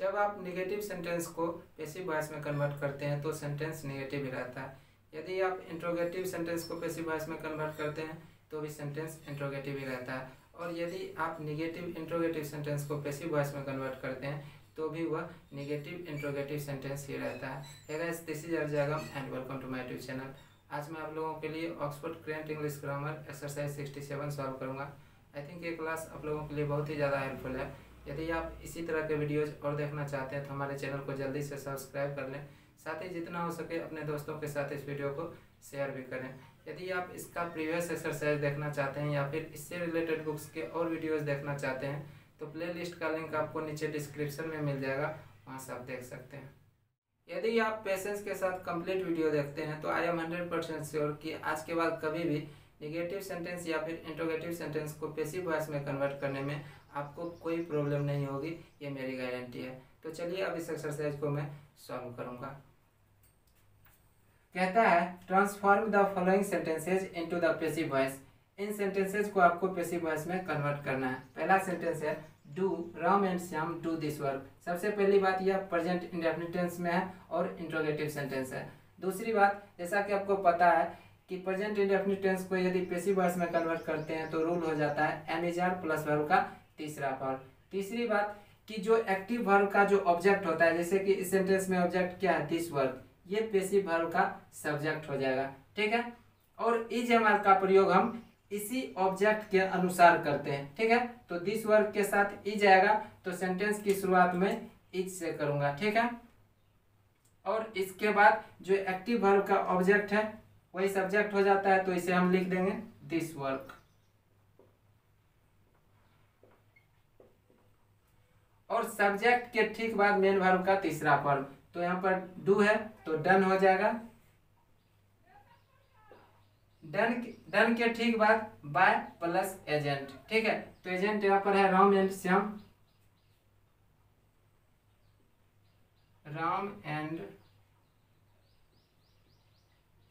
जब आप negative sentence को पैसिव वॉइस में कन्वर्ट करते हैं तो सेंटेंस निगेटिव ही रहता है। यदि आप इंट्रोगेटिव सेंटेंस को पैसिव वॉइस में कन्वर्ट करते हैं तो भी सेंटेंस इंट्रोगेटिव ही रहता है। और यदि आप निगेटिव इंट्रोगेटिव सेंटेंस को पैसिव वॉइस में कन्वर्ट करते हैं तो भी वह निगेटिव इंट्रोगेटिव सेंटेंस ही रहता है। हे गाइस, दिस इज अर्जागम and welcome to my YouTube channel. आज मैं आप लोगों के लिए Oxford current English grammar exercise 67 solve करूंगा। आई थिंक ये क्लास आप लोगों के लिए बहुत ही ज़्यादा हेल्पफुल है। यदि आप इसी तरह के वीडियोज़ और देखना चाहते हैं तो हमारे चैनल को जल्दी से सब्सक्राइब कर लें। साथ ही जितना हो सके अपने दोस्तों के साथ इस वीडियो को शेयर भी करें। यदि आप इसका प्रीवियस एक्सरसाइज देखना चाहते हैं या फिर इससे रिलेटेड बुक्स के और वीडियोस देखना चाहते हैं तो प्लेलिस्ट का लिंक आपको नीचे डिस्क्रिप्शन में मिल जाएगा, वहाँ से आप देख सकते हैं। यदि आप पेशेंस के साथ कंप्लीट वीडियो देखते हैं तो आई एम 100% श्योर कि आज के बाद कभी भी निगेटिव सेंटेंस या फिर इंट्रोगेटिव सेंटेंस को पैसिव वॉइस में कन्वर्ट करने में आपको कोई प्रॉब्लम नहीं होगी, ये मेरी गारंटी है। तो चलिए अब इस एक्सरसाइज को मैं सॉल्व करूंगा। कहता है transform the following sentences into the passive voice. In sentences को आपको पैसिव वॉइस में कन्वर्ट करना है। पहला सेंटेंस है do Ram and Shyam do this work. सबसे पहली बात यह प्रेजेंट इंडेफिनिट टेंस में है और इंट्रोगेटिव सेंटेंस है। दूसरी बात, जैसा कि आपको पता है कि प्रेजेंट इंडेफिनिट टेंस को यदि पैसिव वॉइस में कन्वर्ट करते हैं तो रूल हो जाता है am is are plus verb का तीसरा फॉर्म। तीसरी बात कि जो एक्टिव वर्ब का जो ऑब्जेक्ट होता है, जैसे कि इस सेंटेंस में ऑब्जेक्ट क्या है, दिस वर्क, ये पैसिव वर्ब का सब्जेक्ट हो जाएगा। ठीक है, और इज एम का प्रयोग हम इसी ऑब्जेक्ट के अनुसार करते हैं। ठीक है, तो दिस वर्क के साथ इज आएगा तो सेंटेंस की शुरुआत में इज से करूंगा। ठीक है, और इसके बाद जो एक्टिव वर्ब का ऑब्जेक्ट है वही सब्जेक्ट हो जाता है, तो इसे हम लिख देंगे दिस वर्क। और सब्जेक्ट के ठीक बाद मेन वर्ब का तीसरा फॉर्म, तो यहाँ पर डू है तो डन हो जाएगा। डन के ठीक बाद बाय प्लस एजेंट। ठीक है, तो एजेंट यहाँ पर है Ram and Shyam. Ram and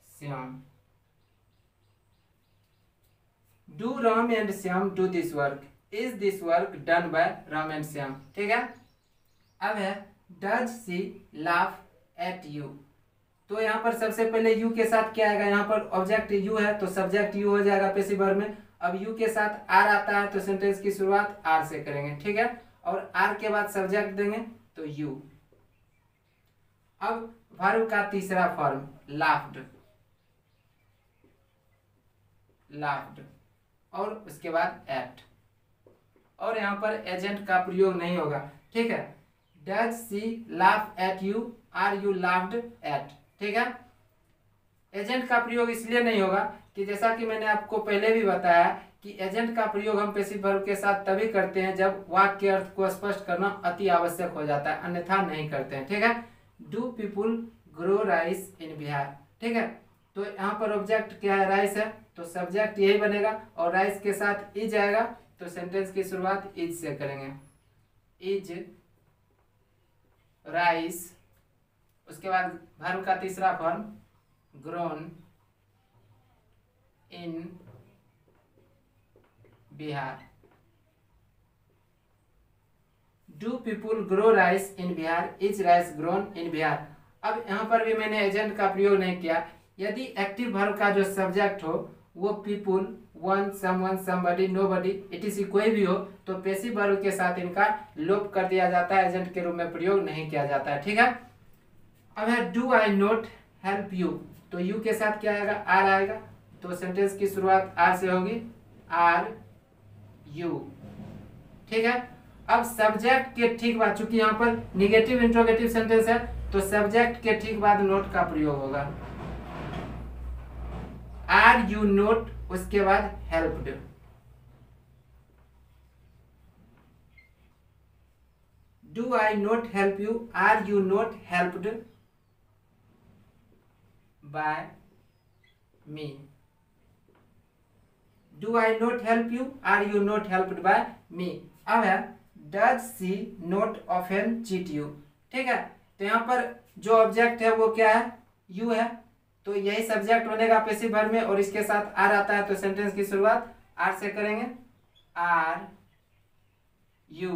Shyam. Do Ram and Shyam do this work. Is this work done by Ram and Shyam. ठीक है, अब है does she laugh at you. तो यहाँ पर सबसे पहले यू के साथ क्या आएगा, यहाँ पर ऑब्जेक्ट यू है तो सब्जेक्ट यू हो जाएगा पैसिव वर्ब में। अब यू के साथ आर आता है तो सेंटेंस की शुरुआत आर से करेंगे। ठीक है, और आर के बाद सब्जेक्ट देंगे तो यू। अब वर्ब का तीसरा फॉर्म लाफ्ड, लाफ्ड, और उसके बाद एट, और यहाँ पर एजेंट का प्रयोग नहीं होगा। ठीक है, does she laugh at you, are you laughed at. ठीक है, एजेंट का प्रयोग इसलिए नहीं होगा कि जैसा कि मैंने आपको पहले भी बताया कि एजेंट का प्रयोग हम पैसिव वर्ब के साथ तभी करते हैं जब वाक्य के अर्थ को स्पष्ट करना अति आवश्यक हो जाता है, अन्यथा नहीं करते हैं। ठीक है, डू पीपुल ग्रो राइस इन बिहार। ठीक है, तो यहाँ पर ऑब्जेक्ट क्या है, राइस है, तो सब्जेक्ट यही बनेगा और राइस के साथ इज आएगा तो सेंटेंस की शुरुआत इज से करेंगे। इज राइस, उसके बाद वर्ब का तीसरा form grown in Bihar. Do people grow rice in Bihar, is rice grown in Bihar. अब यहाँ पर भी मैंने एजेंट का प्रयोग नहीं किया। यदि एक्टिव वर्ब का जो सब्जेक्ट हो वो people, one, someone, somebody, nobody, etc. कोई भी हो तो पैसिव वर्ब के साथ इनका लोप कर दिया जाता है, एजेंट के रूप में प्रयोग नहीं किया जाता है। ठीक है, अब है do I not help you. तो यू के साथ क्या आएगा, आर आएगा, तो सेंटेंस की शुरुआत आर से होगी, आर यू। ठीक है, अब सब्जेक्ट के ठीक बाद, चूंकि यहाँ पर निगेटिव इंट्रोगेटिव सेंटेंस है तो सब्जेक्ट के ठीक बाद नोट का प्रयोग होगा, आर यू नोट, उसके बाद helped. Do I not help you, are you not helped by me. Do I not help you, are you not helped by me. अब है does she not often cheat you. ठीक है, तो यहाँ पर जो ऑब्जेक्ट है वो क्या है, यू है, तो यही सब्जेक्ट बनेगा पैसिव वर्ब में और इसके साथ आर आता है तो सेंटेंस की शुरुआत आर से करेंगे, आर यू।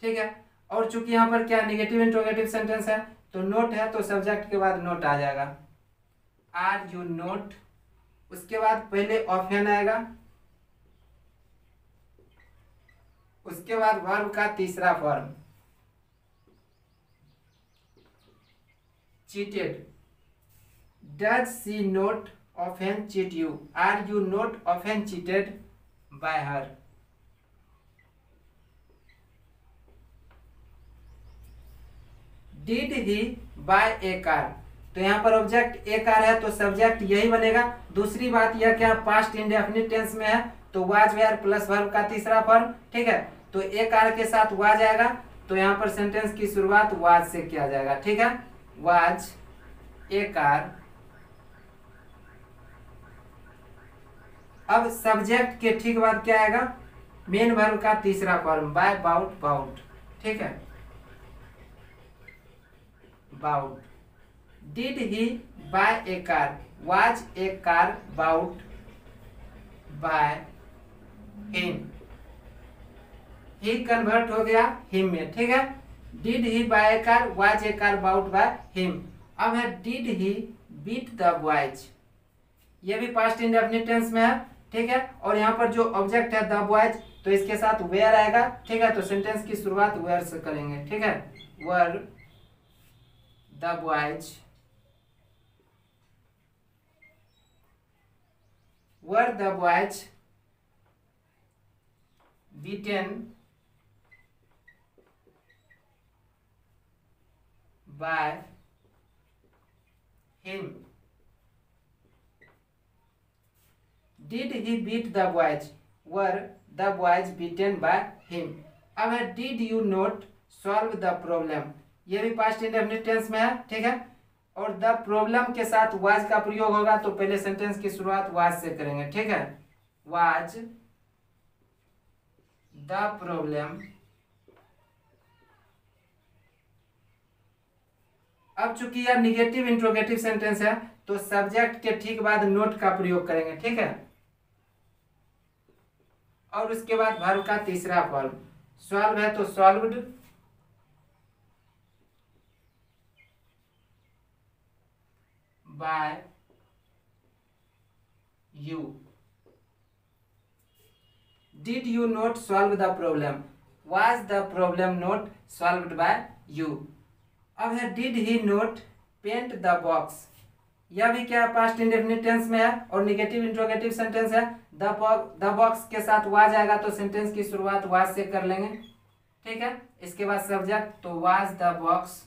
ठीक है, और चूंकि यहाँ पर क्या निगेटिव इंट्रोगेटिव सेंटेंस है तो नोट है तो सब्जेक्ट के बाद नोट आ जाएगा, आर यू नोट। उसके बाद पहले ऑफेन आएगा, उसके बाद वर्ब का तीसरा form cheated, does she not often cheat you, are you not often cheated by her. Did he buy a car, तो यहाँ पर ऑब्जेक्ट ए कार है तो सब्जेक्ट यही बनेगा। दूसरी बात यह क्या पास्ट इंडेफिनिट टेंस में है तो वाज वेयर प्लस वर्ब का तीसरा फॉर्म, ठीक है। तो ए कार के साथ वाज आएगा तो यहाँ पर सेंटेंस की शुरुआत वाज से किया जाएगा, ठीक है। Was a car. अब सब्जेक्ट के ठीक बाद क्या आएगा, मेन वर्ब का तीसरा फॉर्म बाय बाउट बाउट, ठीक है, bought. Did he buy a car, was a car bought by him, he convert हो गया हिम में, ठीक है। Did he buy a car, was a car bought by him. अब है did he beat the boys, ये भी past indefinite tense में है, ठीक है। और यहाँ पर जो ऑब्जेक्ट है द बॉयज तो इसके साथ वेयर आएगा, ठीक है। तो सेंटेंस की शुरुआत वेयर से करेंगे, ठीक है। Were the boys, were the boys beaten by him, did he beat the boys, were the boys beaten by him। अब है did you not solve the problem, ये भी पास्ट इंडेफिनिट टेंस में है, ठीक है। और द प्रॉब्लम के साथ वाज का प्रयोग होगा तो पहले सेंटेंस की शुरुआत वाज से करेंगे, ठीक है। Was the problem. अब चूंकि यह निगेटिव इंट्रोगेटिव सेंटेंस है तो सब्जेक्ट के ठीक बाद नोट का प्रयोग करेंगे, ठीक है। और उसके बाद वर्ब का तीसरा फॉर्म, सॉल्व है तो solved, by you. Did you not solve the problem? Was the problem not solved by you? अब है did he not paint the box, यह भी क्या पास्ट इंडेफिनिट टेंस में है और निगेटिव इंट्रोगेटिव सेंटेंस है। द बॉक्स के साथ वाज आएगा तो सेंटेंस की शुरुआत वाज से कर लेंगे, ठीक है। इसके बाद सब्जेक्ट तो was the box,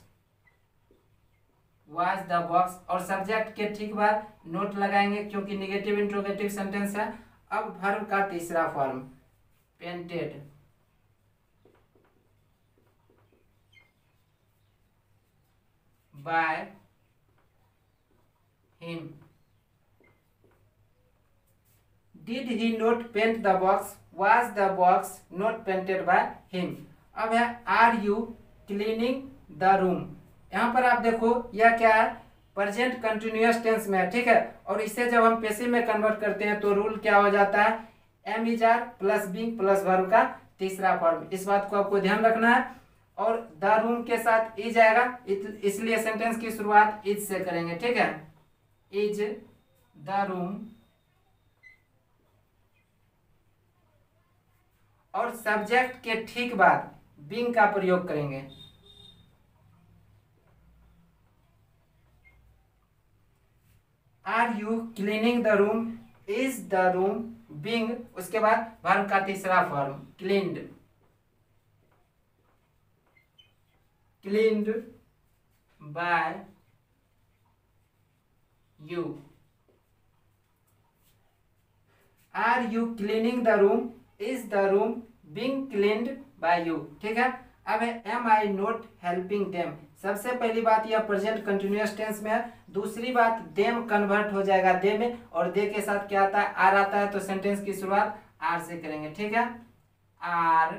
was the box. और सब्जेक्ट के ठीक बाद नोट लगाएंगे क्योंकि निगेटिव इंट्रोगेटिव सेंटेंस है। अब वर्ब का तीसरा form painted, by him. Did he not paint the box, was the box not painted by him. अब है are you cleaning the room, यहाँ पर आप देखो यह क्या है प्रेजेंट कंटिन्यूअस टेंस में है, ठीक है। और इसे जब हम पैसिव में कन्वर्ट करते हैं तो रूल क्या हो जाता है, am is are plus being plus verb का तीसरा फॉर्म। इस बात को आपको ध्यान रखना है। और द रूम के साथ इज आएगा इसलिए सेंटेंस की शुरुआत इज से करेंगे, ठीक है। Is the room. और सब्जेक्ट के ठीक बाद बीइंग का प्रयोग करेंगे, are you cleaning the room, is the room being, उसके बाद वर्ब का तीसरा form cleaned, cleaned by you. Are you cleaning the room, is the room being cleaned by you, ठीक है। अब है am I not helping them, सबसे पहली बात यह प्रेजेंट कंटिन्यूअस टेंस में है। दूसरी बात देम कन्वर्ट हो जाएगा दे में और दे के साथ क्या आता है आर आता है तो सेंटेंस की शुरुआत आर से करेंगे, ठीक है। Are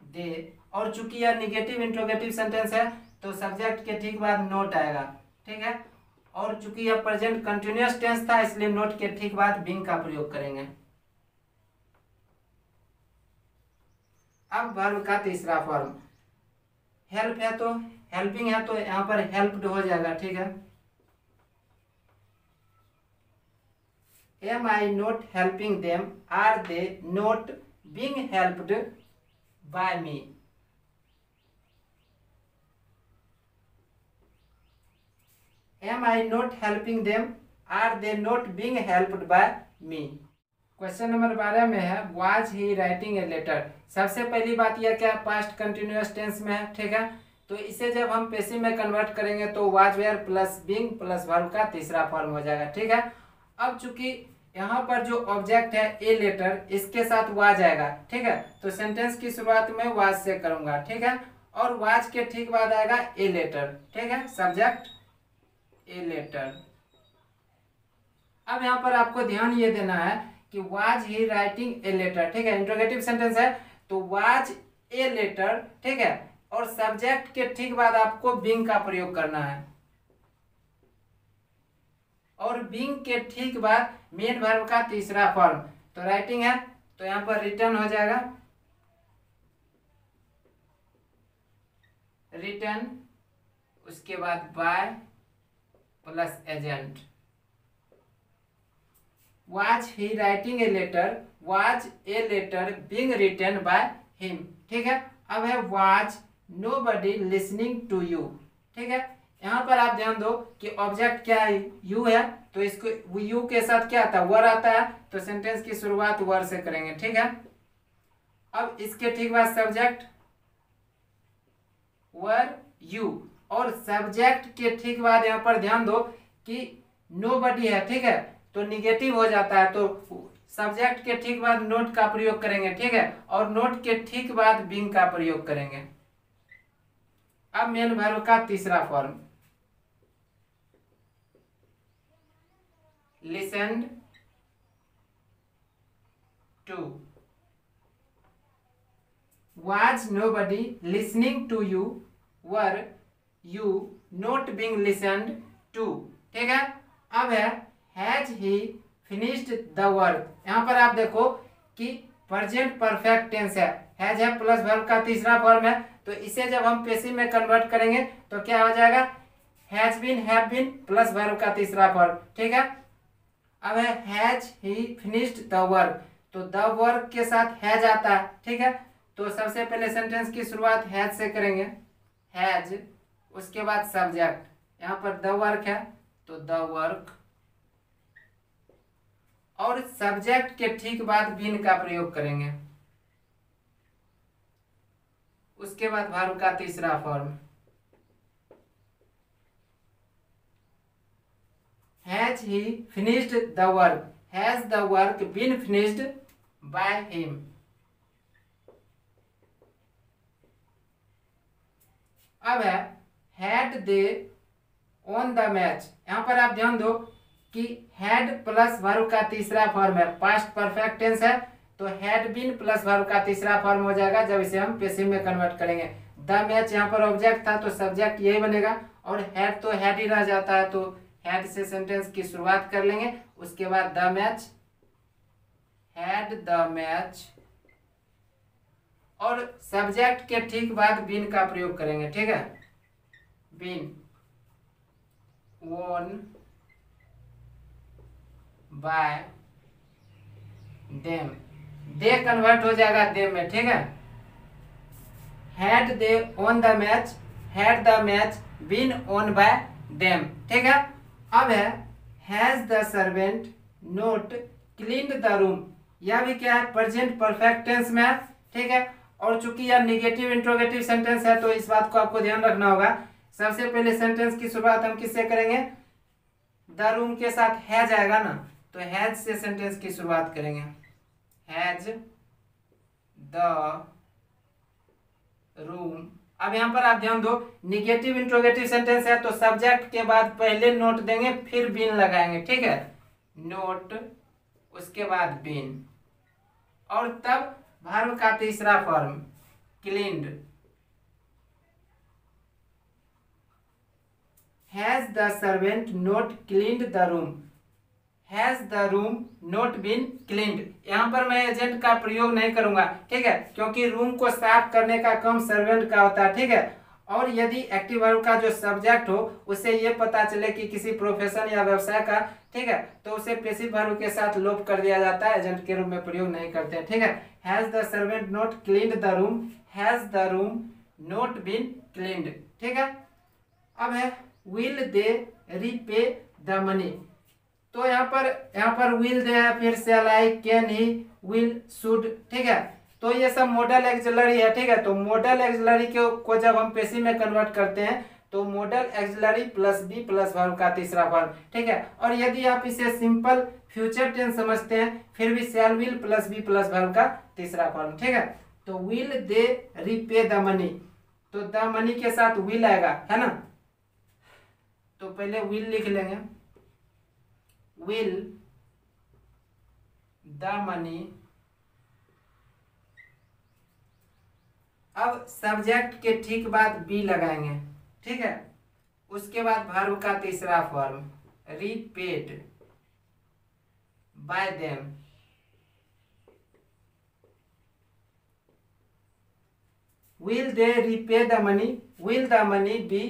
they. और चूंकि यह निगेटिव इंट्रोगेटिव सेंटेंस है तो सब्जेक्ट के ठीक बाद नोट आएगा, ठीक है। और चूंकि यह प्रेजेंट कंटिन्यूअस टेंस था इसलिए नोट के ठीक बाद बीइंग का प्रयोग करेंगे। अब वर्ब का तीसरा फॉर्म, हेल्प है तो हेल्पिंग है तो यहाँ पर हेल्प्ड हो जाएगा, ठीक है। Am I not helping them, are they not being helped by me. Am I not helping them, are they not being helped by me. Question number 12 में है was he writing a letter. सबसे पहली बात यह क्या, past continuous tense में है, ठीक है। तो इसे जब हम पैसिव में कन्वर्ट करेंगे तो was were plus being plus verb का तीसरा फॉर्म हो जाएगा, ठीक है। अब चूंकि यहाँ पर जो ऑब्जेक्ट है ए लेटर, इसके साथ वाज आएगा, ठीक है। तो सेंटेंस की शुरुआत में वाज से करूंगा, ठीक है। और वाज के ठीक बाद आएगा ए लेटर, ठीक है, सब्जेक्ट ए लेटर। अब यहाँ पर आपको ध्यान ये देना है कि was he writing a letter, ठीक है, इंट्रोगेटिव सेंटेंस है तो वाज ए लेटर, ठीक है। और सब्जेक्ट के ठीक बाद आपको बीइंग का प्रयोग करना है, और बीइंग के ठीक बाद मेन वर्ब का तीसरा फॉर्म। तो राइटिंग है तो यहाँ पर रिटर्न हो जाएगा, रिटर्न, उसके बाद by plus agent. Was he writing a letter? Was a letter being written by him? ठीक है। अब है was nobody listening to you, ठीक है। यहाँ पर आप ध्यान दो कि ऑब्जेक्ट क्या है, यू है, तो इसको यू के साथ क्या आता है, वर आता है, तो सेंटेंस की शुरुआत वर से करेंगे, ठीक है। अब इसके ठीक बाद सब्जेक्ट वर यू, और सब्जेक्ट के ठीक बाद यहाँ पर ध्यान दो कि नोबडी है, ठीक है, तो निगेटिव हो जाता है, तो सब्जेक्ट के ठीक बाद नोट का प्रयोग करेंगे, ठीक है, और नोट के ठीक बाद बीइंग का प्रयोग करेंगे। अब मेन वर्ब का तीसरा form, listened to. Was nobody listening to you, were you not being listened to, ठीक है। अब है has he finished the work. यहाँ पर आप देखो कि प्रेजेंट परफेक्ट टेंस है, हैज है प्लस वर्ब का तीसरा फॉर्म है, तो इसे जब हम पैसिव में कन्वर्ट करेंगे तो क्या हो जाएगा, has been have been plus verb का तीसरा फॉर्म, ठीक है। अब है has he finished the work, तो द वर्क के साथ हैज आता है, ठीक है। तो सबसे पहले सेंटेंस की शुरुआत हैज से करेंगे, हैज, उसके बाद सब्जेक्ट, यहाँ पर द वर्क है तो द वर्क, और सब्जेक्ट के ठीक बाद बीन का प्रयोग करेंगे, उसके बाद वर्ब का तीसरा form, has he finished the work, has the work been finished by him. अब है had they on the match. यहाँ पर आप ध्यान दो कि हैड प्लस वर्ब का तीसरा फॉर्म है, पास्ट परफेक्ट टेंस है, तो हैड बीन प्लस वर्ब का तीसरा फॉर्म हो जाएगा जब इसे हम पैसिव में कन्वर्ट करेंगे। द मैच यहाँ पर ऑब्जेक्ट था तो सब्जेक्ट यही बनेगा, और हैड तो हैड ही रह जाता है, तो हैड से सेंटेंस की शुरुआत कर लेंगे, उसके बाद the match, had the match, और सब्जेक्ट के ठीक बाद बीन का प्रयोग करेंगे, ठीक है, बीन वोन बाय देम, दे कन्वर्ट हो जाएगा देम में, ठीक है। Had they on the match, had the match been on by them, ठीक है। अब है has the servant not cleaned the room. यह भी क्या है, प्रेजेंट परफेक्ट टेंस में है, ठीक है। और चूंकि यह निगेटिव इंट्रोगेटिव सेंटेंस है तो इस बात को आपको ध्यान रखना होगा। सबसे पहले सेंटेंस की शुरुआत हम किससे करेंगे, द रूम के साथ हैज आएगा ना, तो हैज से सेंटेंस की शुरुआत करेंगे, हैज द रूम। अब यहाँ पर आप ध्यान दो, निगेटिव इंट्रोगेटिव सेंटेंस है तो सब्जेक्ट के बाद पहले नोट देंगे फिर बीन लगाएंगे, ठीक है, नोट, उसके बाद बीन, और तब वर्ब का तीसरा form cleaned. Has the servant not cleaned the room, has the room not been cleaned. यहाँ पर मैं एजेंट का प्रयोग नहीं करूंगा, ठीक है, क्योंकि रूम को साफ करने का काम सर्वेंट का होता है, ठीक है। और यदि एक्टिव वर्ब का जो सब्जेक्ट हो उससे ये पता चले कि किसी प्रोफेशन या व्यवसाय का, ठीक है, तो उसे पैसिव वर्ब के साथ लोप कर दिया जाता है, एजेंट के रूप में प्रयोग नहीं करते हैं, ठीक है। Has the servant not cleaned the room, has the room not been cleaned, ठीक है। अब है will they repay the money. तो यहाँ पर विल दे है, फिर shall I, can he, will, should, ठीक है। तो ये सब मॉडल एक्सिलरी है, ठीक है। तो मॉडल एक्सिलरी को जब हम पैसिव में कन्वर्ट करते हैं तो modal auxiliary plus be plus verb का तीसरा फॉर्म, ठीक है। और यदि आप इसे सिंपल फ्यूचर टेंस समझते हैं फिर भी shall will plus be plus verb का तीसरा फॉर्म, ठीक है। तो will they repay the money, तो द मनी के साथ विल आएगा, है ना। तो पहले विल लिख लेंगे, विल द मनी। अब सब्जेक्ट के ठीक बाद बी लगाएंगे, ठीक है। उसके बाद वर्ब का तीसरा form repaid bye them, will they repay the money, will the money be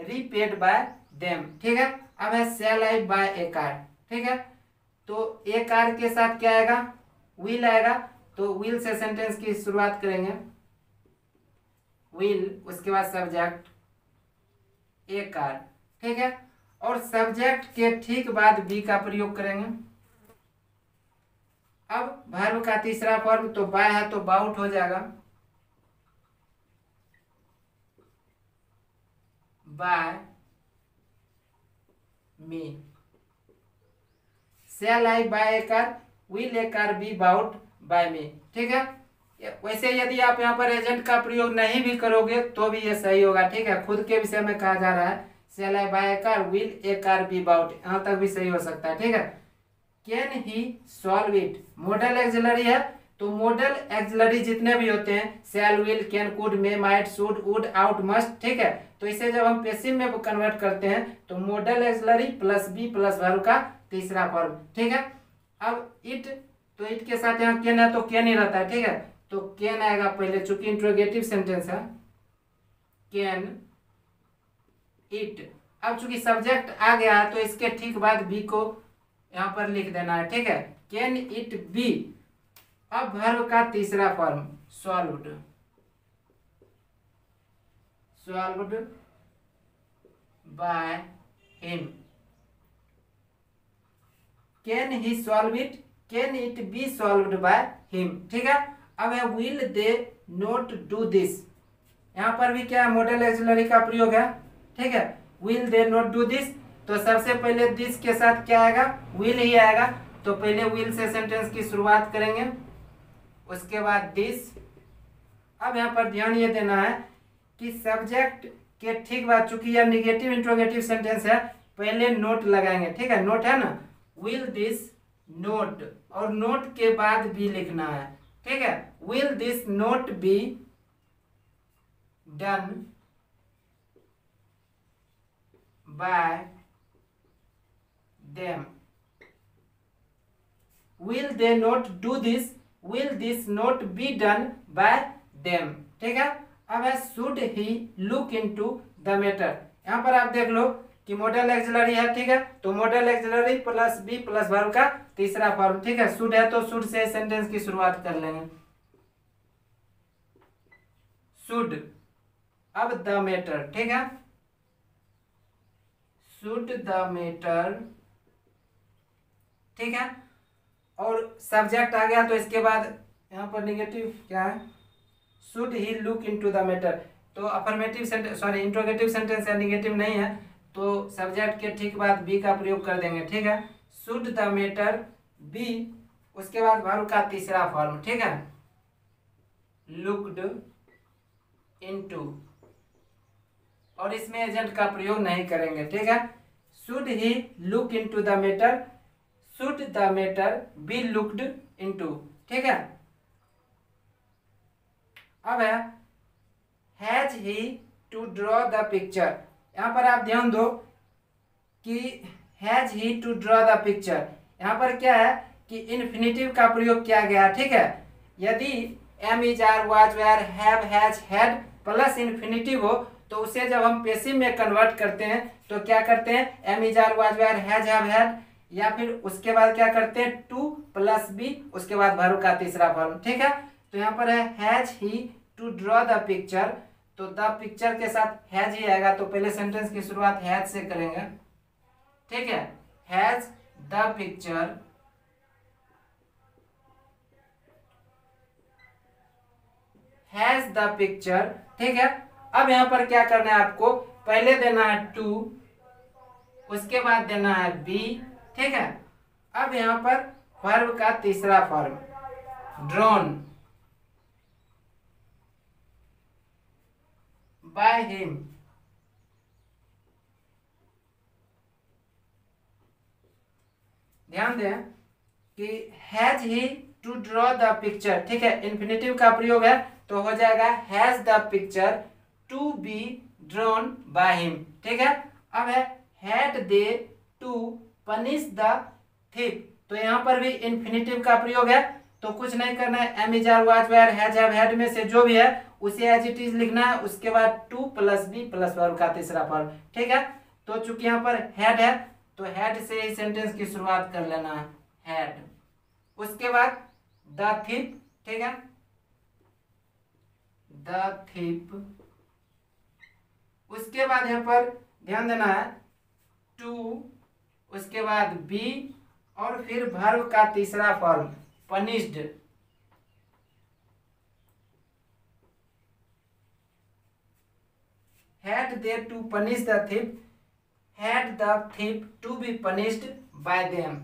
repaid bye them, ठीक है। अब है shall I buy a car, ठीक है। तो ए कार के साथ क्या आएगा, विल आएगा। तो विल से सेंटेंस की शुरुआत करेंगे, विल, उसके बाद सब्जेक्ट ए कार, ठीक है। और सब्जेक्ट के ठीक बाद बी का प्रयोग करेंगे। अब वर्ब का तीसरा फॉर्म तो बाय है तो बाउट हो जाएगा, by me. Shall I buy a car, will a car be bought by me, ठीक है। वैसे यदि आप यहाँ पर एजेंट का प्रयोग नहीं भी करोगे तो भी ये सही होगा, ठीक है। खुद के विषय में कहा जा रहा है, shall I buy a car, will a car be bought, यहाँ तक भी सही हो सकता है, ठीक है। Can he solve it, modal auxiliary है। तो मॉडल एक्सिलरी जितने भी होते हैं, shall, will, can, could, may, might, should, would, ought, must, ठीक है। तो इसे जब हम पैसिव में कन्वर्ट करते हैं तो modal auxiliary plus be plus verb का तीसरा फॉर्म, ठीक है। अब इट, तो इट के साथ यहाँ कैन है तो कैन ही रहता है, ठीक है। तो कैन आएगा पहले, चूंकि इंट्रोगेटिव सेंटेंस है, कैन इट। अब चूंकि सब्जेक्ट आ गया है तो इसके ठीक बाद बी को यहाँ पर लिख देना है, ठीक है। Can it be. अब वर्ब का तीसरा form solved, solved by him. Can he solve it, can it be solved bye him, ठीक है। अब है will they not do this. यहाँ पर भी क्या मॉडल एक्सिलरी का प्रयोग है, ठीक है। Will they not do this, तो सबसे पहले दिस के साथ क्या आएगा, विल ही आएगा। तो पहले विल से सेंटेंस की शुरुआत करेंगे, उसके बाद दिस। अब यहाँ पर ध्यान ये देना है कि सब्जेक्ट के ठीक बाद, चूंकि यह निगेटिव इंट्रोगेटिव सेंटेंस है, पहले नोट लगाएंगे, ठीक है। नोट है ना, विल दिस नोट, और नोट के बाद भी लिखना है, ठीक है। Will this note B done bye them, will they not do this, will this not be done bye them, ठीक है। अब है should he look into the matter. यहाँ पर आप देख लो कि मॉडल एक्सिलरी है, ठीक है। तो modal auxiliary plus be plus verb का तीसरा फॉर्म, ठीक है। शुड है तो शुड से सेंटेंस की शुरुआत कर लेंगे, शुड। अब द मैटर, ठीक है, शुड द मैटर, ठीक है। और सब्जेक्ट आ गया तो इसके बाद यहाँ पर निगेटिव क्या है, should he look into the matter. तो affirmative sentence, sorry interrogative sentence है, निगेटिव नहीं है, तो सब्जेक्ट के ठीक बाद बी का प्रयोग कर देंगे, ठीक है। शुड द मैटर बी, उसके बाद वर्ब का तीसरा फॉर्म, ठीक है, लुक्ड इनटू, और इसमें एजेंट का प्रयोग नहीं करेंगे, ठीक है। Should he look into the matter, should the matter be looked into, ठीक है। अब है has he to draw the picture. यहाँ पर आप ध्यान दो कि has he to draw the picture, यहाँ पर क्या है कि इन्फिनेटिव का प्रयोग किया गया, ठीक है। यदि am, is, are, was, were, have, has, had plus infinitive हो तो उसे जब हम पेसिव में कन्वर्ट करते हैं तो क्या करते हैं, am, is, are, was, were, has, have, had, या फिर उसके बाद क्या करते हैं टू प्लस बी, उसके बाद वर्ब का तीसरा फॉर्म, ठीक है। तो यहाँ पर है has he to draw the picture, तो द पिक्चर के साथ हैज ही आएगा, तो पहले सेंटेंस की शुरुआत हैज से करेंगे, ठीक है। Has the picture has the picture, ठीक है। अब यहां पर क्या करना है आपको, पहले देना है टू, उसके बाद देना है बी, ठीक है। अब यहां पर वर्ब का तीसरा फॉर्म ड्रॉन बाय हिम, ध्यान दें कि has he to draw the picture, ठीक है, इन्फिनेटिव का प्रयोग है तो हो जाएगा has the picture to be drawn by him, ठीक है। अब है had they to punish the thief, तो यहाँ पर भी इन्फिनेटिव का प्रयोग है तो कुछ नहीं करना है, am, is, are, was, were, has, have, had में से जो भी है उसे एज इट इज लिखना है, उसके बाद to plus be plus verb का तीसरा फॉर्म, ठीक है। तो चूंकि यहाँ पर हैड है तो हैड से ही सेंटेंस की शुरुआत कर लेना है, हैड, उसके बाद द थिप, ठीक है, द थिप, उसके बाद यहाँ पर ध्यान देना है टू, उसके बाद बी और फिर वर्ब का तीसरा form punished, had they to punish the thief, had the thief to be punished by them।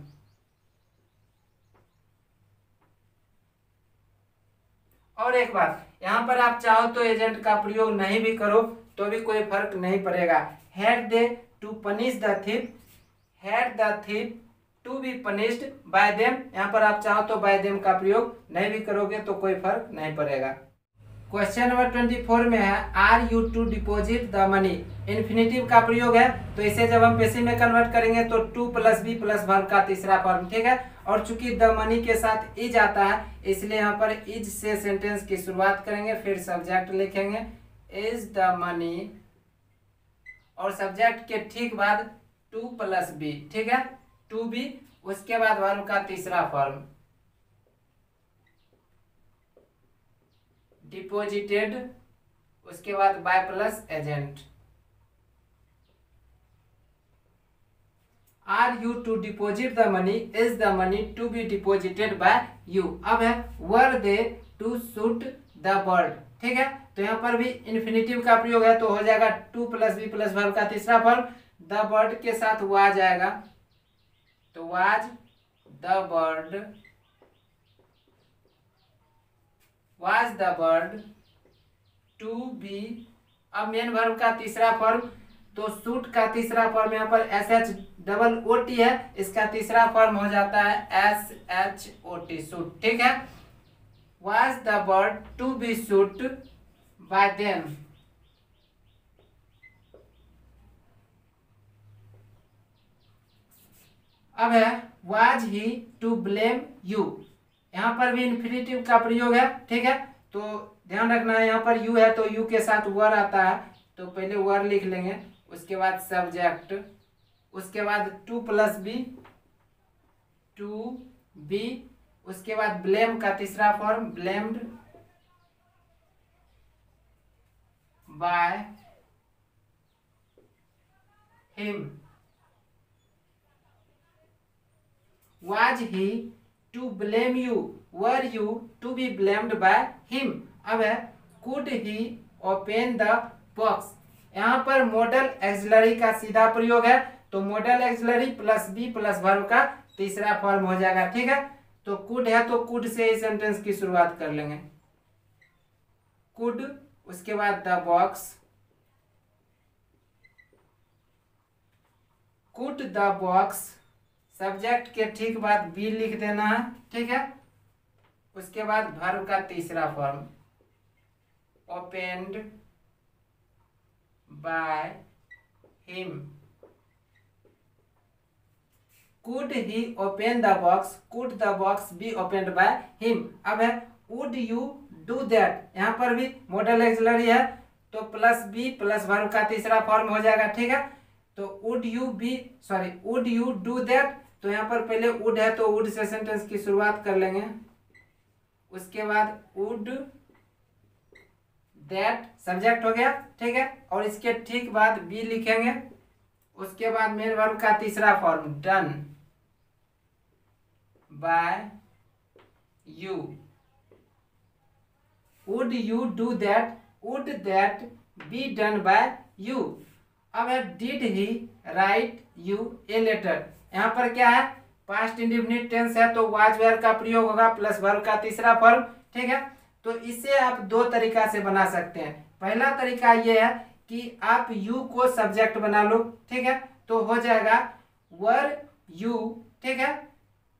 और एक बात, यहाँ पर आप चाहो तो एजेंट का प्रयोग नहीं भी करो तो भी कोई फर्क नहीं पड़ेगा, had they to punish the thief, had the thief to be punished by them, यहाँ पर आप चाहो तो by them का प्रयोग नहीं भी करोगे तो कोई फर्क नहीं पड़ेगा। क्वेश्चन नंबर 24 में है are you to deposit the money, infinitive का प्रयोग है तो इसे जब हम पेसिव में कन्वर्ट करेंगे तो to plus be plus verb का तीसरा फॉर्म, ठीक है। और चूंकि द मनी के साथ इज आता है इसलिए यहाँ पर इज से सेंटेंस की शुरुआत करेंगे, फिर सब्जेक्ट लिखेंगे इज द मनी और सब्जेक्ट के ठीक बाद टू प्लस बी, ठीक है, टू बी, उसके बाद वर्ब का तीसरा फॉर्म डिपोजिटेड, उसके बाद by plus agent. Are you to deposit the money, is the money to be deposited by you. अब है were they to shoot the bird, ठीक है। तो यहाँ पर भी इन्फिनेटिव का प्रयोग है तो हो जाएगा to plus be plus verb का तीसरा फॉर्म, द बर्ड के साथ वाज आएगा तो was the bird, was the bird to be, अब मेन वर्ब का तीसरा फॉर्म तो शूट का तीसरा फॉर्म यहाँ पर S H double O T है, इसका तीसरा फॉर्म हो जाता है S H O T shoot, ठीक है। was the bird to be shot by them, अब है was he to blame you, यहाँ पर भी इन्फिनेटिव का प्रयोग है, ठीक है। तो ध्यान रखना है यहाँ पर यू है तो यू के साथ वर आता है तो पहले वर लिख लेंगे, उसके बाद सब्जेक्ट, उसके बाद to plus be, to be, उसके बाद ब्लेम का तीसरा form blamed by him, was he to blame you, were you to be blamed by him। अब है could he open the box, यहाँ पर मॉडल एक्सिलरी का सीधा प्रयोग है तो modal auxiliary plus be plus verb का तीसरा फॉर्म हो जाएगा, ठीक है। तो कुड है तो कुड से ही सेंटेंस की शुरुआत कर लेंगे, कुड, उसके बाद the box, could the box, subject के ठीक बाद बी लिख देना है, ठीक है। उसके बाद वर्ब का तीसरा form opened by him, could he open the box, could the box B opened bye him. अब है वुड यू डू दैट, यहाँ पर भी मॉडल ऑक्सिलरी है तो प्लस बी प्लस वर्ब का तीसरा फॉर्म हो जाएगा, ठीक है। तो वुड यू डू दैट, तो यहाँ पर पहले वुड है तो वुड से सेंटेंस की शुरुआत कर लेंगे, उसके बाद वुड दैट सब्जेक्ट हो गया, ठीक है। और इसके ठीक बाद बी लिखेंगे, उसके बाद मेन वर्ब का तीसरा form done by you, would you do that, would that be done by you. अब है did he write you a letter, यहाँ पर क्या है पास्ट इंडेफिनिट टेंस है तो वाज वेयर का प्रयोग होगा प्लस वर्ब का तीसरा फॉर्म, ठीक है। तो इसे आप दो तरीका से बना सकते हैं। पहला तरीका ये है कि आप यू को सब्जेक्ट बना लो, ठीक है, तो हो जाएगा वर यू, ठीक है,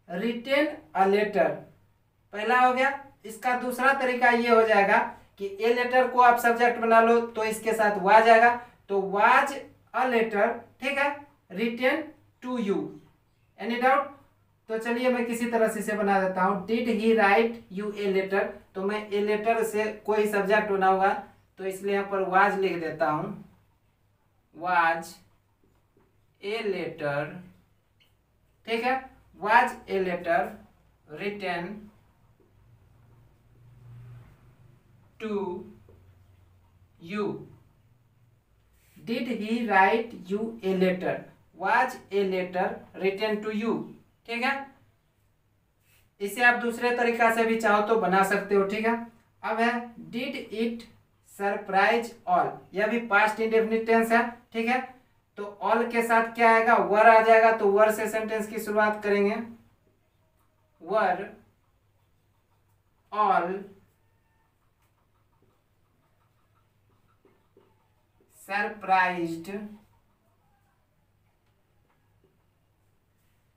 रिटेन अ लेटर, पहला हो गया। इसका दूसरा तरीका ये हो जाएगा कि ए लेटर को आप सब्जेक्ट बना लो तो इसके साथ वाज आएगा, तो वाज अ लेटर, ठीक है, written to you. Any doubt? तो चलिए मैं किसी तरह से इसे बना देता हूँ। Did he write you a letter, तो मैं ए लेटर से कोई सब्जेक्ट बनाऊंगा तो इसलिए यहाँ पर वाज लिख देता हूँ, वाज ए लेटर, ठीक है, was a letter written to you. Did he write you a letter, was a letter written to you, ठीक है। इसे आप दूसरे तरीका से भी चाहो तो बना सकते हो, ठीक है। अब है डिड इट सरप्राइज ऑल, यह भी पास्ट इंडेफिनिट टेंस है, ठीक है। तो ऑल के साथ क्या आएगा वर आ जाएगा, तो वर से सेंटेंस की शुरुआत करेंगे, were all surprised,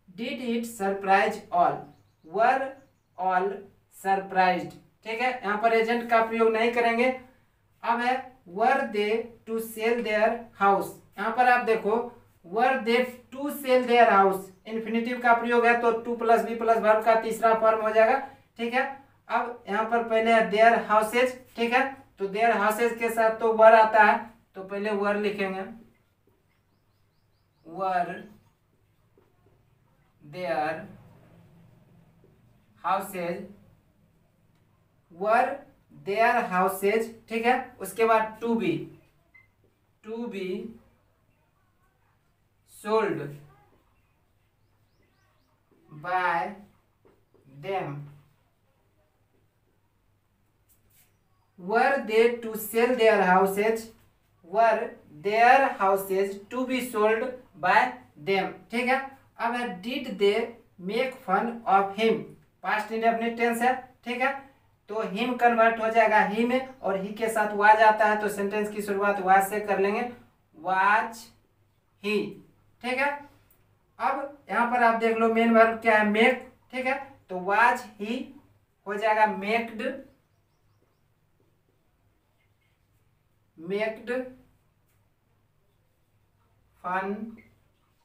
did it surprise all, were all surprised, ठीक है। यहाँ पर एजेंट का प्रयोग नहीं करेंगे। अब है were they to sell their house, यहाँ पर आप देखो were they to sell their house, infinitive का प्रयोग है तो to plus be plus verb का तीसरा फॉर्म हो जाएगा, ठीक है। अब यहाँ पर पहले है देयर हाउसेज, ठीक है, तो देयर हाउसेज के साथ तो वर आता है तो पहले वर लिखेंगे, were their houses, were their houses, ठीक है। उसके बाद to be sold by them, were they to sell their houses, were their houses to be sold by them, ठीक है। अब है did they make fun of him, past indefinite tense है, ठीक है, तो हिम कन्वर्ट हो जाएगा ही में और ही के साथ वाज आता है तो सेंटेंस की शुरुआत वाज से कर लेंगे, वाज ही, ठीक है। अब यहाँ पर आप देख लो मेन वर्ब क्या है मेक, ठीक है, तो वाज ही हो जाएगा मेक्ड, फन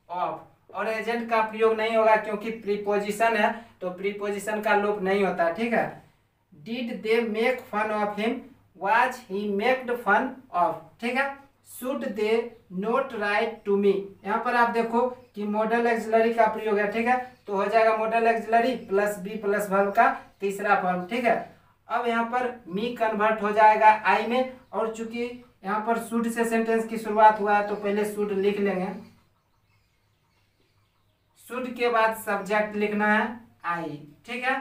ऑफ, और एजेंट का प्रयोग नहीं होगा क्योंकि प्रीपोजिशन है तो प्रीपोजिशन का लोप नहीं होता, ठीक है। Did they make fun of him, was he maked fun of, ठीक है। Should they not write to me, यहाँ पर आप देखो कि मॉडल ऑक्सिलरी का प्रयोग है, ठीक है, तो हो जाएगा modal auxiliary plus be plus verb का तीसरा फॉर्म, ठीक है। अब यहाँ पर मी कन्वर्ट हो जाएगा आई में, और चूंकि यहाँ पर शुड से सेंटेंस की शुरुआत हुआ है तो पहले शुड लिख लेंगे, शुड के बाद सब्जेक्ट लिखना है आई, ठीक है।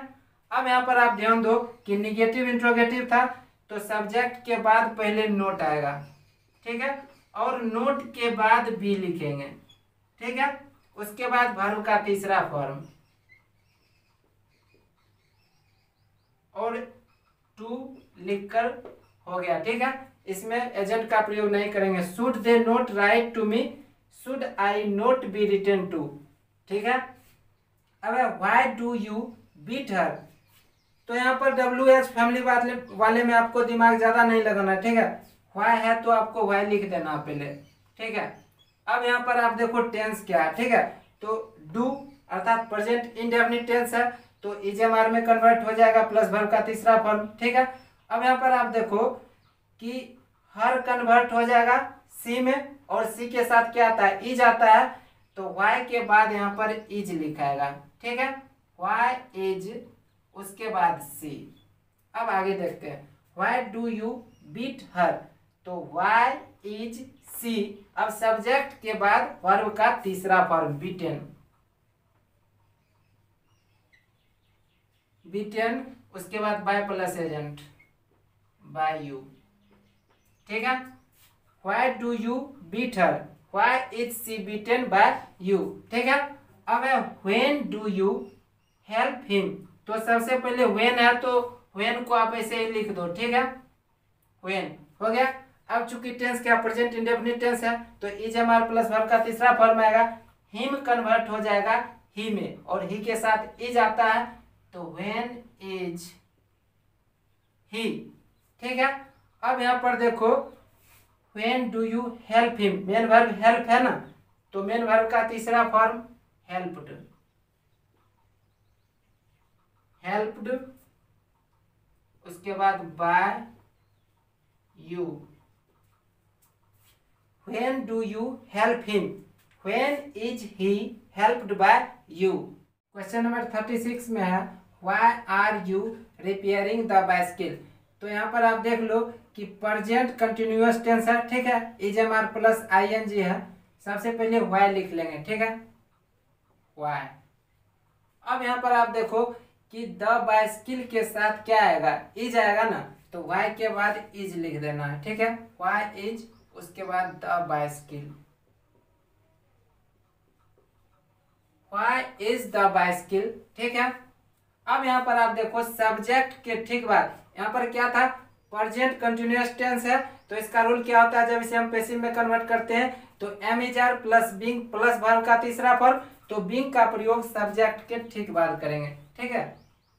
अब यहाँ पर आप ध्यान दो कि निगेटिव इंट्रोगेटिव था तो सब्जेक्ट के बाद पहले नोट आएगा, ठीक है, और नोट के बाद बी लिखेंगे, ठीक है, उसके बाद वर्ब का तीसरा फॉर्म और टू लिखकर हो गया, ठीक है। इसमें एजेंट का प्रयोग नहीं करेंगे। Should they not write to me, should I not be written to, ठीक है। अब why do you beat her, तो यहाँ पर WH फैमिली वाले में आपको दिमाग ज्यादा नहीं लगाना, ठीक है। व्हाई है तो आपको व्हाई लिख देना पहले, ठीक है। अब यहाँ पर आप देखो टेंस क्या है, ठीक है, तो डू अर्थात प्रेजेंट इंडेफिनिट टेंस है तो ईजेएमआर में कन्वर्ट हो जाएगा प्लस वर्ब का तीसरा फॉर्म। ठीक है, अब यहाँ पर आप देखो कि हर कन्वर्ट हो जाएगा सी में, और सी के साथ क्या आता है, इज आता है, तो वाई के बाद यहाँ पर इज लिखाएगा। ठीक है, वाई इज, उसके बाद सी। अब आगे देखते हैं, why do you beat her, तो वाई इज सी। अब सब्जेक्ट के बाद वर्ब का तीसरा फॉर्म बीटेन, बीटेन, उसके बाद by plus agent by you. ठीक है, why do you beat her, why is she beaten by you. ठीक है, अब है when do you help him, तो सबसे पहले व्हेन है तो व्हेन को आप ऐसे ही लिख दो। ठीक है, व्हेन हो गया। अब चूंकि टेंस क्या प्रेजेंट इंडेफिनिट टेंस है तो ईजेएमआर प्लस वर्ब का तीसरा फॉर्म आएगा, हिम कन्वर्ट हो जाएगा ही में, और ही के साथ इज आता है तो व्हेन इज ही। ठीक है, अब यहाँ पर देखो when do you help him, main verb help है ना, तो मेन वर्ब का तीसरा फॉर्म हेल्प्ड, हेल्प्ड, उसके बाद by you. When do you help him, when is he helped by you. Question number 36 में है why are you repairing the bicycle, तो यहाँ पर आप देख लो कि प्रेजेंट कंटिन्यूअस टेंस है। ठीक है, ईजेएमआर प्लस आईएनजी है, सबसे पहले व्हाई लिख लेंगे। ठीक है, व्हाई। अब यहाँ पर आप देखो कि द बाइसिकल के साथ क्या आएगा, इज आएगा ना, तो व्हाई के बाद इज लिख देना है। ठीक है, व्हाई इज, उसके बाद the bicycle, why is the bicycle. ठीक है, अब यहाँ पर आप देखो सब्जेक्ट के ठीक बाद यहाँ पर क्या था, प्रेजेंट कंटिन्यूअस टेंस है, तो इसका रूल क्या होता है जब इसे हम पैसिव में कन्वर्ट करते हैं, तो am is are plus being plus verb का तीसरा फॉर्म, तो बीइंग का प्रयोग सब्जेक्ट के ठीक बाद करेंगे। ठीक है,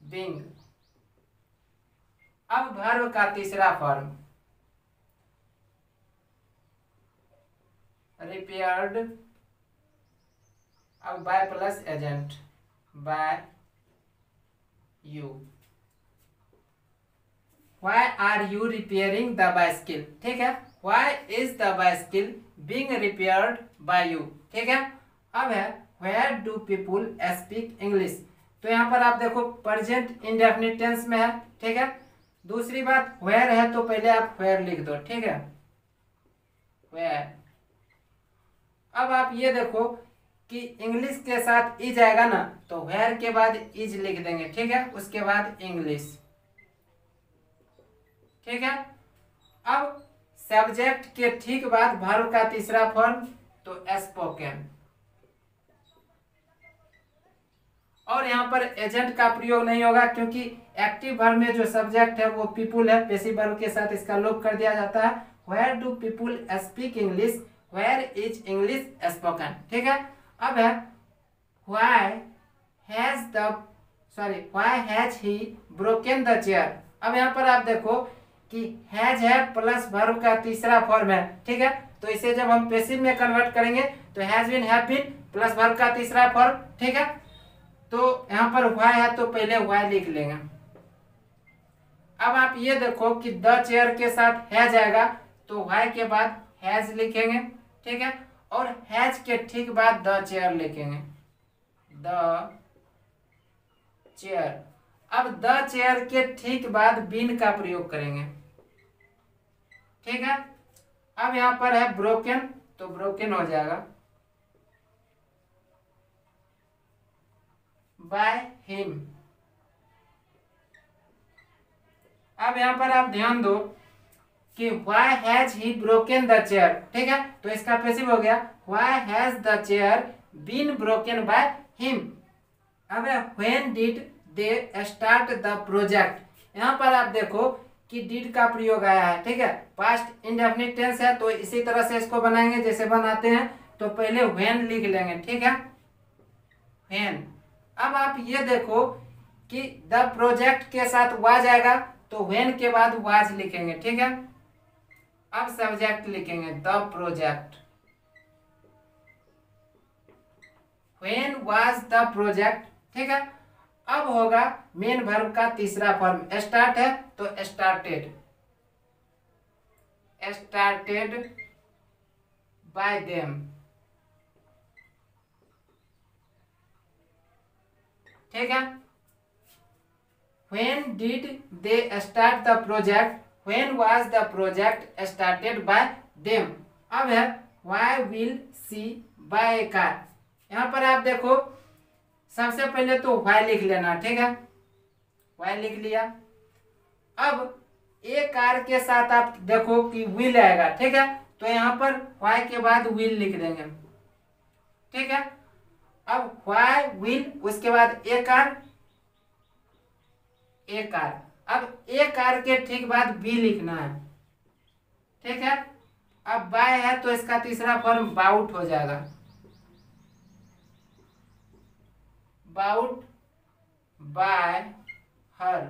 बीइंग। अब वर्ब का तीसरा फॉर्म रिपेयर्ड, अब by plus agent by you. Why are you repairing the bicycle? ठीक है, Why is the bicycle being repaired by you? ठीक है, अब है Where do people speak English? तो यहाँ पर आप देखो प्रेजेंट इंडेफिनिट टेंस में है। ठीक है, दूसरी बात where है तो पहले आप where लिख दो। ठीक है, where। अब आप ये देखो कि इंग्लिश के साथ इज आएगा ना, तो where के बाद इज लिख देंगे। ठीक है, उसके बाद इंग्लिश। ठीक है, अब सब्जेक्ट के ठीक बाद वर्ब का तीसरा फॉर्म तो स्पोकन, और यहाँ पर एजेंट का प्रयोग नहीं होगा क्योंकि एक्टिव वर्ब में जो सब्जेक्ट है वो पीपुल है, पैसिव वर्ब के साथ इसका लोप कर दिया जाता है। Where do people speak English, where is English spoken. ठीक है, अब है why has he broken the chair. अब यहाँ पर आप देखो कि हैज है प्लस वर्ब का तीसरा फॉर्म है। ठीक है, तो इसे जब हम पैसिव में कन्वर्ट करेंगे तो has been, have been plus verb का तीसरा फॉर्म। ठीक है, तो यहाँ पर व्हाई है तो पहले व्हाई लिख लेंगे। अब आप ये देखो कि द चेयर के साथ हैज आएगा तो व्हाई के बाद हैज लिखेंगे। ठीक है, और हैज के ठीक बाद द चेयर लिखेंगे, द चेयर। अब द चेयर के ठीक बाद बीन का प्रयोग करेंगे। ठीक है, अब यहाँ पर है ब्रोकन तो ब्रोकन हो जाएगा बाय हिम। अब यहाँ पर आप ध्यान दो कि why has he broken the chair. ठीक है, तो इसका पैसिव हो गया why has the chair been broken by him. अब when did they start the project. यहाँ पर आप देखो कि डिड का प्रयोग आया है। ठीक है, पास्ट इंडेफिनिट टेंस है तो इसी तरह से इसको बनाएंगे जैसे बनाते हैं, तो पहले व्हेन लिख लेंगे। ठीक है, व्हेन। अब आप ये देखो कि द प्रोजेक्ट के साथ वाज आएगा तो व्हेन के बाद वाज लिखेंगे। ठीक है, अब सब्जेक्ट लिखेंगे the project, when was the project, ठीक है। अब होगा मेन वर्ब का तीसरा फॉर्म, स्टार्ट है तो स्टार्टेड, स्टार्टेड बाय देम, ठीक है। When did they start the project, when was the project started by them. अब है why will she buy a car. यहाँ पर आप देखो सबसे पहले तो व्हाई लिख लेना, ठीक है, व्हाई लिख लिया। अब ए कार के साथ आप देखो कि विल आएगा, ठीक है, तो यहाँ पर व्हाई के बाद विल लिख देंगे, ठीक है। अब व्हाई विल, उसके बाद ए कार, ए कार। अब ए कार के ठीक बाद बी लिखना है, ठीक है। अब बाय है तो इसका तीसरा फॉर्म बाउट हो जाएगा, bought by her.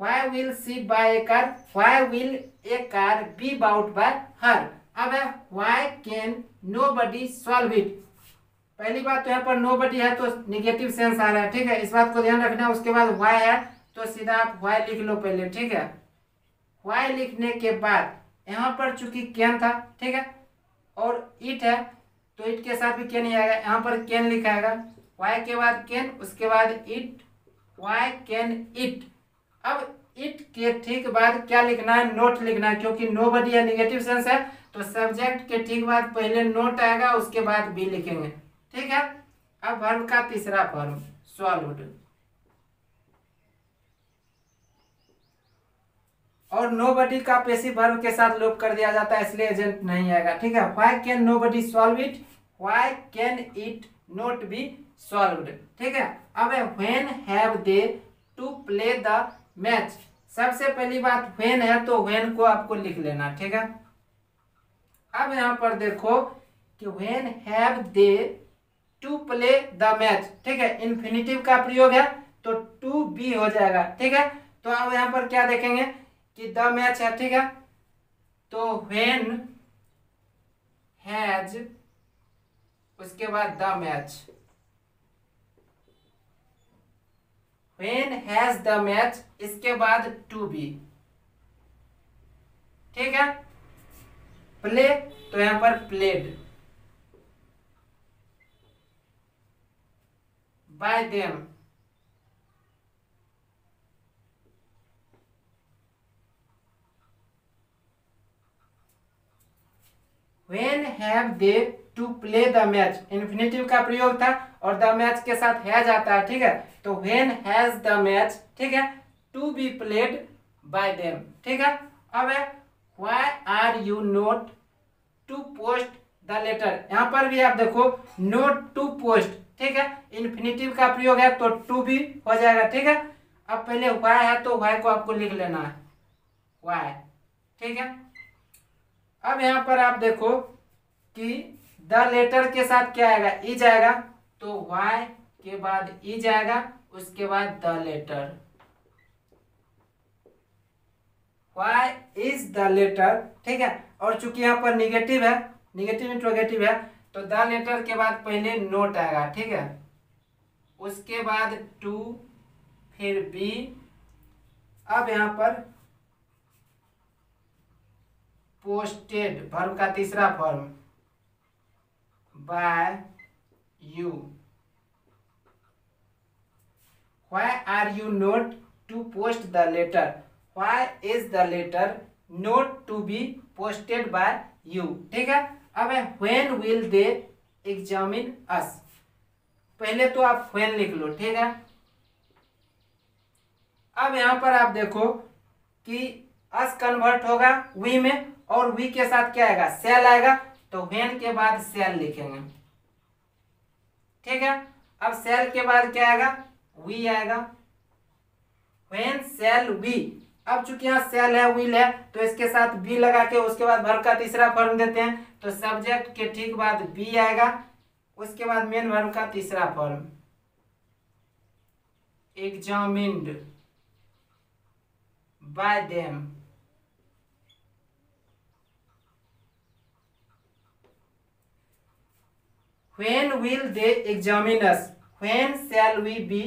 Why will she buy a car, why will a car be bought by her. अब है why can nobody solve it. पहली बात तो यहाँ पर नोबडी है तो निगेटिव सेंस आ रहा है, ठीक है, इस बात को ध्यान रखना। उसके बाद व्हाई है तो सीधा आप व्हाई लिख लो पहले, ठीक है। व्हाई लिखने के बाद यहाँ पर चूंकि कैन था, ठीक है, और इट है तो इट के साथ भी कैन ही आएगा, यहाँ पर कैन लिखा आएगा, व्हाई के बाद कैन, उसके बाद इट, व्हाई कैन इट। अब इट के ठीक बाद क्या लिखना है, नोट लिखना है, क्योंकि नोबडी है निगेटिव सेंस है तो सब्जेक्ट के ठीक बाद पहले नोट आएगा, उसके बाद बी लिखेंगे, ठीक है। अब वर्ब का तीसरा फॉर्म सॉल्व्ड, और नोबडी का पैसिव वर्ब के साथ लोप कर दिया जाता है, इसलिए एजेंट नहीं आएगा, ठीक है। Why can nobody solve it, why can it not be solved, ठीक है। अब when have they to play the match. सबसे पहली बात व्हेन है तो व्हेन को आपको लिख लेना, ठीक है। अब यहाँ पर देखो कि when have they to play the match, ठीक है, इन्फिनिटिव का प्रयोग है तो टू बी हो जाएगा, ठीक है। तो अब यहाँ पर क्या देखेंगे कि द मैच है, ठीक है, तो व्हेन हैज, उसके बाद the match, when has the match, इसके बाद टू बी, ठीक है। प्ले तो यहां पर played by them, when have they to play the match, infinitive का प्रयोग था और द मैच के साथ हैज आता है, ठीक है, तो व्हेन हैज द मैच, ठीक है, to be played by them, ठीक है। अब है why are you not to post the letter. यहाँ पर भी आप देखो नोट टू पोस्ट, ठीक है, इन्फिनिटिव का प्रयोग है तो टू भी हो जाएगा, ठीक है। अब पहले व्हाई है तो व्हाई को आपको लिख लेना है, व्हाई, ठीक है। अब यहाँ पर आप देखो कि द लेटर के साथ क्या आएगा, इज आएगा, तो व्हाई के बाद इज आएगा, उसके बाद the letter, why is the letter, ठीक है। और चूंकि यहाँ पर निगेटिव है, निगेटिव इंट्रोगेटिव है, तो द लेटर के बाद पहले नोट आएगा, ठीक है, उसके बाद टू, फिर बी। अब यहाँ पर पोस्टेड, वर्ब का तीसरा form, by you, why are you not to post the letter, why is the letter not to be posted by you, ठीक है। अब है when will they examine us. पहले तो आप व्हेन लिख लो, ठीक है। अब यहां पर आप देखो कि अस कन्वर्ट होगा वी में, और वी के साथ क्या आएगा, सेल आएगा, तो व्हेन के बाद सेल लिखेंगे, ठीक है। अब सेल के बाद क्या आएगा, वी आएगा, व्हेन सेल वी। अब चूंकि यहाँ सेल है, विल है, तो इसके साथ बी लगा के उसके बाद वर्ब का तीसरा फॉर्म देते हैं, तो सब्जेक्ट के ठीक बाद बी आएगा, उसके बाद मेन वर्ब का तीसरा form, examined by them, when will they examine us, when shall we be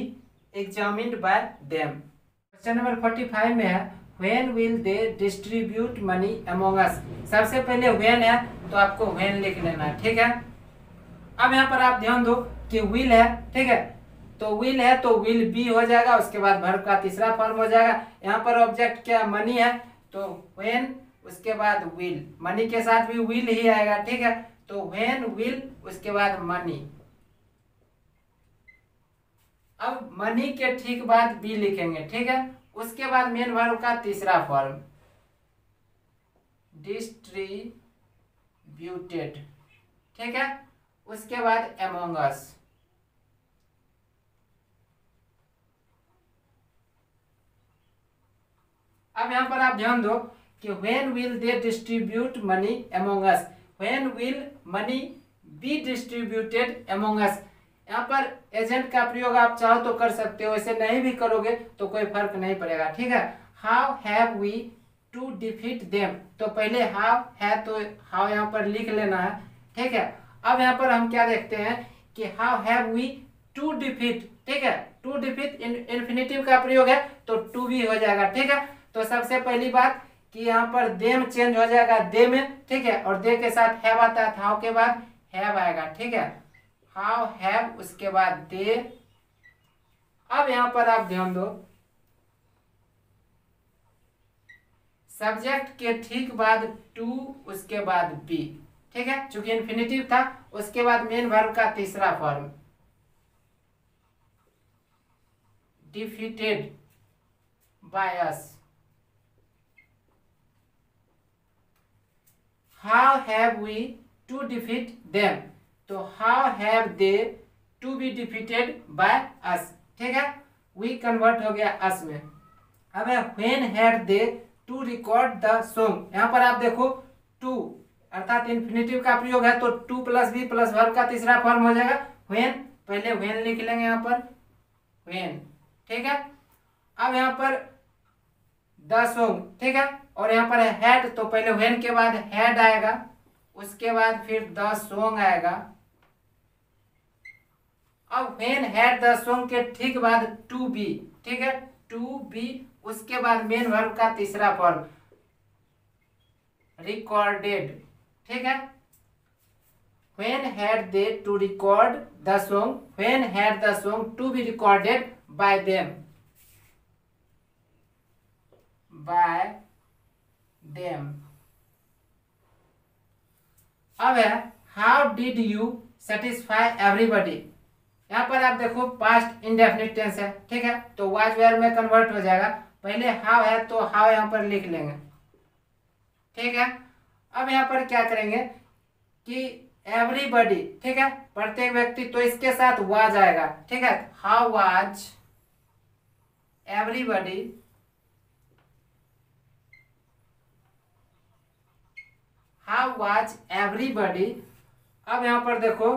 examined by them. Question number 45 में है when will they distribute money among us. सबसे पहले व्हेन है तो आपको व्हेन लिख लेना है, ठीक है। अब यहाँ पर आप ध्यान दो कि विल है, ठीक है, तो विल है तो विल बी हो जाएगा, उसके बाद वर्ब का तीसरा फॉर्म हो जाएगा। यहाँ पर ऑब्जेक्ट क्या मनी है तो व्हेन, उसके बाद विल, मनी के साथ भी विल ही आएगा, ठीक है। तो व्हेन विल उसके बाद मनी। अब मनी के ठीक बाद बी लिखेंगे, ठीक है। उसके बाद मेन वर्ब का तीसरा फॉर्म डिस्ट्रीब्यूटेड, ठीक है। उसके बाद अमोंग अस। अब यहां पर आप ध्यान दो कि when will they distribute money among us, when will money be distributed among us. यहाँ पर एजेंट का प्रयोग आप चाहो तो कर सकते हो, ऐसे नहीं भी करोगे तो कोई फर्क नहीं पड़ेगा, ठीक है। How have we to defeat them, तो पहले हाउ है तो हाउ यहाँ पर लिख लेना है, ठीक है। अब यहाँ पर हम क्या देखते हैं कि how have we to defeat, ठीक है। टू डिफीट इन्फिनिटिव का प्रयोग है तो टू भी हो जाएगा, ठीक है। तो सबसे पहली बात कि यहाँ पर देम चेंज हो जाएगा दे में, ठीक है, और दे के साथ हैव आता है, हाउ के बाद हैव आएगा, ठीक है। हाउ हैव उसके बाद दे। अब यहां पर आप ध्यान दो सब्जेक्ट के ठीक बाद टू उसके बाद बी, ठीक है, चूंकि इन्फिनिटिव था। उसके बाद मेन वर्ब का तीसरा form defeated by us. How have we to defeat them, तो how have they to be defeated by us, ठीक है। वी कन्वर्ट हो गया अस में। अब है when had they to record the song. यहाँ पर आप देखो टू अर्थात इन्फिनिटिव का प्रयोग है तो to plus be plus verb का तीसरा फॉर्म हो जाएगा व्हेन। पहले व्हेन लिख लेंगे यहाँ पर व्हेन, ठीक है। अब यहाँ पर द सॉन्ग, ठीक है, और यहाँ पर हैड तो पहले व्हेन के बाद हैड आएगा, उसके बाद फिर द सॉन्ग आएगा। अब व्हेन हैड द सॉन्ग के ठीक बाद टू बी, ठीक है, टू बी, उसके बाद मेन वर्ब का तीसरा फॉर्म रिकॉर्डेड, ठीक है। When had they to record the song, when had the song to be recorded by them, by them. अब है how did you satisfy everybody. यहाँ पर आप देखो पास्ट इंडेफिनिट टेंस है, ठीक है, तो वाज वेयर में कन्वर्ट हो जाएगा। पहले हाउ है तो हाउ यहाँ पर लिख लेंगे, ठीक है। अब यहाँ पर क्या करेंगे कि एवरीबॉडी, ठीक है, प्रत्येक व्यक्ति, तो इसके साथ वाज आएगा, ठीक है। How was everybody, how was everybody. अब यहाँ पर देखो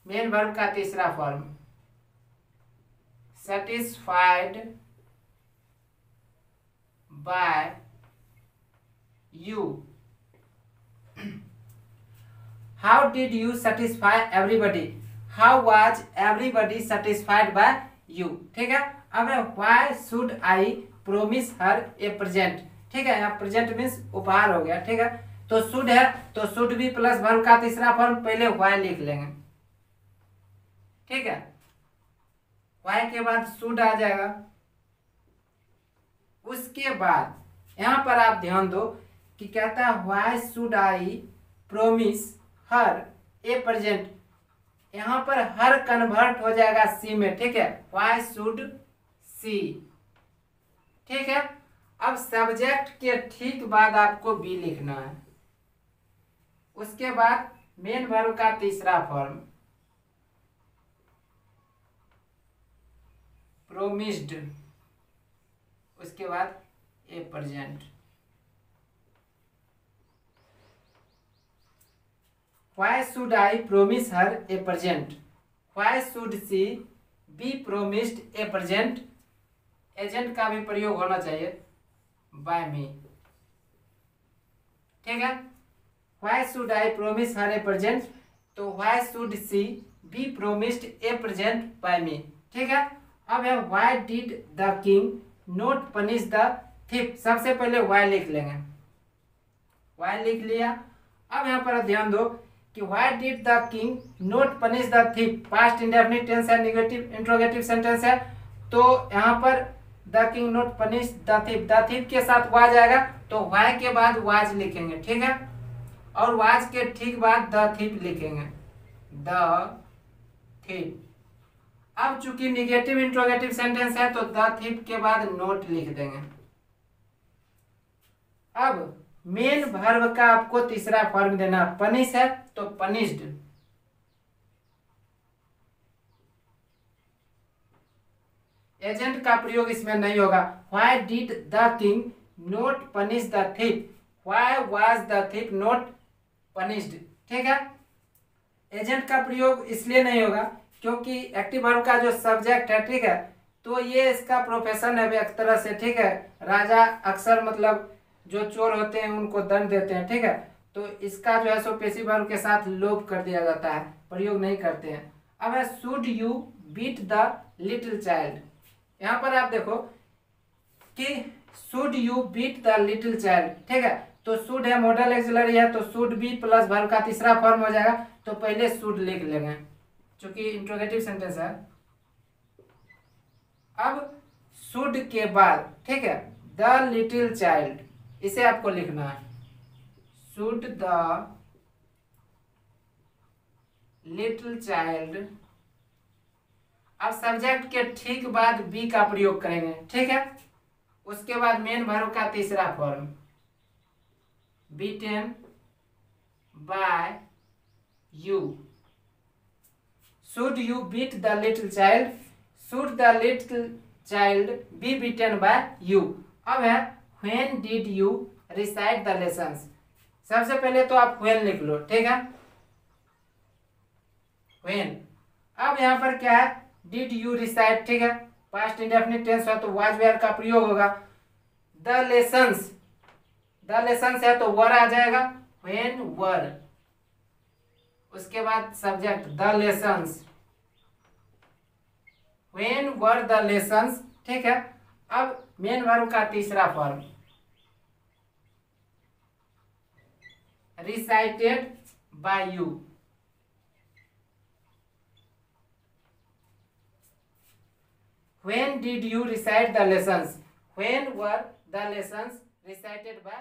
मेन वर्ब का तीसरा form satisfied by you. How did you satisfy everybody, how was everybody satisfied by you, ठीक है। अब why should I promise her a present, ठीक है, यहाँ प्रेजेंट मीन्स उपहार हो गया, ठीक है। तो शुड है तो शुड भी प्लस वर्ब का तीसरा फॉर्म पहले व्हाई लिख लेंगे, ठीक है। व्हाई के बाद शुड आ जाएगा। उसके बाद यहां पर आप ध्यान दो कि कहता है why should I promise her a present. यहां पर हर कन्वर्ट हो जाएगा सी में, ठीक है, व्हाई शुड सी, ठीक है। अब सब्जेक्ट के ठीक बाद आपको बी लिखना है। उसके बाद मेन वर्ब का तीसरा फॉर्म प्रोमिस्ड, उसके बाद a present. Why should I promise her a present, why should she be promised a present. Agent का भी प्रयोग होना चाहिए बाय मी, ठीक है। Why should I promise her a present तो why should she be promised a present by me, ठीक है। अब है why did the king not punish the thief. सबसे पहले व्हाई लिख लेंगे, व्हाई लिख लिया। अब यहाँ पर ध्यान दो कि why did the king not punish the thief, past indefinite tense है, नेगेटिव इंट्रोगेटिव सेंटेंस है। तो यहाँ पर the king not punish the thief के साथ वाज आएगा, तो व्हाई के बाद वाज लिखेंगे, ठीक है। और वाज के ठीक बाद द थिफ लिखेंगे, द थिफ। अब चूंकि निगेटिव इंट्रोगेटिव सेंटेंस है तो द थिफ के बाद नोट लिख देंगे। अब मेन वर्ब का आपको तीसरा फॉर्म देना, पनिश है तो पनिश्ड, एजेंट का प्रयोग इसमें नहीं होगा। Why did the king not punish the thief, why was the thief not punished, ठीक है। एजेंट का प्रयोग इसलिए नहीं होगा क्योंकि एक्टिव वर्ब का जो सब्जेक्ट है, ठीक है, तो ये इसका प्रोफेशन है एक तरह से, ठीक है। राजा अक्सर मतलब जो चोर होते हैं उनको दंड देते हैं, ठीक है। तो इसका जो है सो पेसिव वर्ब के साथ लोप कर दिया जाता है, प्रयोग नहीं करते हैं। अब है should you beat the little child. यहाँ पर आप देखो कि should you beat the little child, ठीक है। तो शुड है मॉडल एक्सिलरी है, तो शुड बी प्लस वर्ब का तीसरा फॉर्म हो जाएगा, तो पहले शुड लिख लेंगे क्योंकि इंट्रोगेटिव सेंटेंस है। अब शुड के बाद, ठीक है, द लिटिल चाइल्ड, इसे आपको लिखना है, शुड द लिटिल चाइल्ड। अब सब्जेक्ट के ठीक बाद बी का प्रयोग करेंगे, ठीक है। उसके बाद मेन वर्ब का तीसरा form, beaten by you. Should you beat the little child, should the little child be beaten by you. अब है when did you recite the lessons. सबसे पहले तो आप व्हेन लिख लो, ठीक है, व्हेन। अब यहाँ पर क्या है, डिड यू रिसाइट, ठीक है, पास्ट इंडेफिनिट टेंस है तो वाज वेयर का प्रयोग होगा। द लेसन्स, द लेसन्स है तो वर आ जाएगा, व्हेन वर। उसके बाद subject the lessons, when were the lessons, ठीक है। अब मेन वर्ब का तीसरा form, recited by you। When did you recite the lessons? When were the lessons recited by